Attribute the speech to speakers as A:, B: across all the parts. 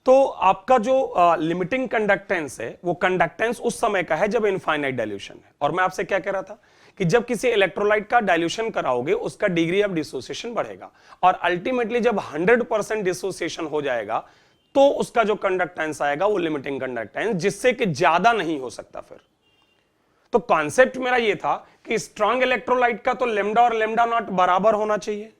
A: तो आपका जो लिमिटिंग कंडक्टेंस है वो कंडक्टेंस उस समय का है जब इनफाइनाइट डाइल्यूशन है। और मैं आपसे क्या कह रहा था कि जब किसी इलेक्ट्रोलाइट का डाइल्यूशन कराओगे उसका डिग्री ऑफ डिसोसिएशन बढ़ेगा, और अल्टीमेटली जब 100% डिसोसिएशन हो जाएगा तो उसका जो कंडक्टेंस आएगा वो लिमिटिंग कंडक्टेंस, जिससे कि ज्यादा नहीं हो सकता। फिर तो कॉन्सेप्ट मेरा ये था कि स्ट्रॉन्ग इलेक्ट्रोलाइट का तो लेमडा और लेमडा नॉट बराबर होना चाहिए।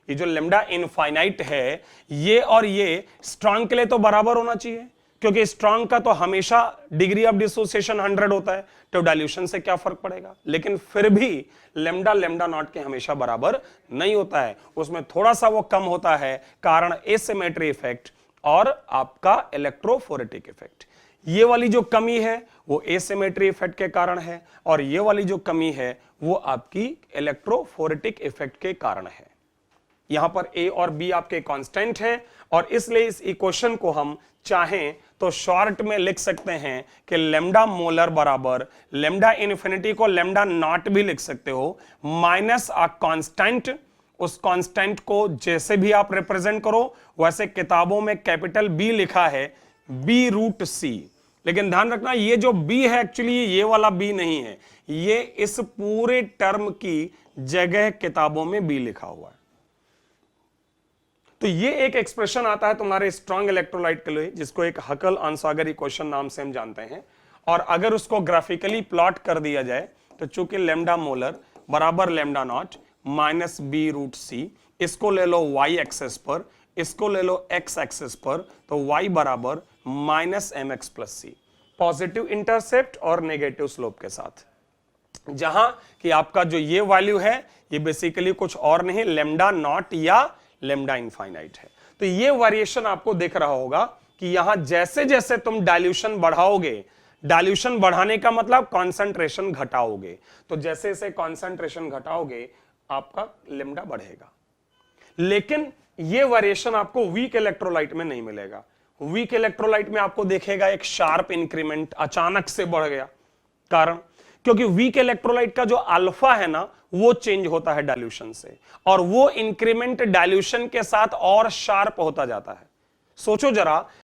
A: ये जो लेमडा इनफाइनाइट है ये और ये स्ट्रॉन्ग के लिए तो बराबर होना चाहिए, क्योंकि स्ट्रॉन्ग का तो हमेशा डिग्री ऑफ डिसोसिएशन 100 होता है, तो डाइल्यूशन से क्या फर्क पड़ेगा। लेकिन फिर भी लेमडा लेमडा नॉट के हमेशा बराबर नहीं होता है, उसमें थोड़ा सा वो कम होता है, कारण एसिमेट्री इफेक्ट और आपका इलेक्ट्रोफोरेटिक इफेक्ट। ये वाली जो कमी है वो एसिमेट्री इफेक्ट के कारण है, और ये वाली जो कमी है वो आपकी इलेक्ट्रोफोरेटिक इफेक्ट के कारण है। यहां पर ए और बी आपके कांस्टेंट है, और इसलिए इस इक्वेशन को हम चाहें तो शॉर्ट में लिख सकते हैं कि लेमडा मोलर बराबर लेमडा इन्फिनिटी को लेमडा नॉट भी लिख सकते हो, माइनस अ कांस्टेंट। उस कांस्टेंट को जैसे भी आप रिप्रेजेंट करो, वैसे किताबों में कैपिटल बी लिखा है, बी रूट सी, लेकिन ध्यान रखना ये जो बी है एक्चुअली ये वाला बी नहीं है, ये इस पूरे टर्म की जगह किताबों में बी लिखा हुआ है। तो ये एक एक्सप्रेशन आता है तुम्हारे स्ट्रॉन्ग इलेक्ट्रोलाइट के लिए, जिसको एक हकल अनसागर इक्वेशन नाम से हम जानते हैं। और अगर उसको ग्राफिकली प्लॉट कर दिया जाए तो चूंकि लेमडा मोलर बराबर lambda naught minus B root C, इसको ले लो वाई एक्सेस पर, इसको ले लो एक्स एक्सेस पर, तो y बराबर माइनस एम एक्स प्लस सी, पॉजिटिव इंटरसेप्ट और नेगेटिव स्लोप के साथ, जहां कि आपका जो ये वैल्यू है ये बेसिकली कुछ और नहीं लेमडा नॉट या लेमडा इनफाइनाइट है। तो ये वेरिएशन आपको दिख रहा होगा कि यहां जैसे जैसे तुम डाइल्यूशन बढ़ाओगे, डाइल्यूशन बढ़ाने का मतलब कॉन्सेंट्रेशन घटाओगे, तो जैसे जैसे कॉन्सेंट्रेशन घटाओगे आपका लेमडा बढ़ेगा। लेकिन ये वेरिएशन आपको वीक इलेक्ट्रोलाइट में नहीं मिलेगा। वीक इलेक्ट्रोलाइट में आपको देखेगा एक शार्प इंक्रीमेंट, अचानक से बढ़ गया। कारण क्योंकि वीक इलेक्ट्रोलाइट का जो अल्फा है ना वो चेंज होता है डाइल्यूशन से, और वो इंक्रीमेंट डाइल्यूशन के साथ और शार्प होता जाता है। सोचो जरा,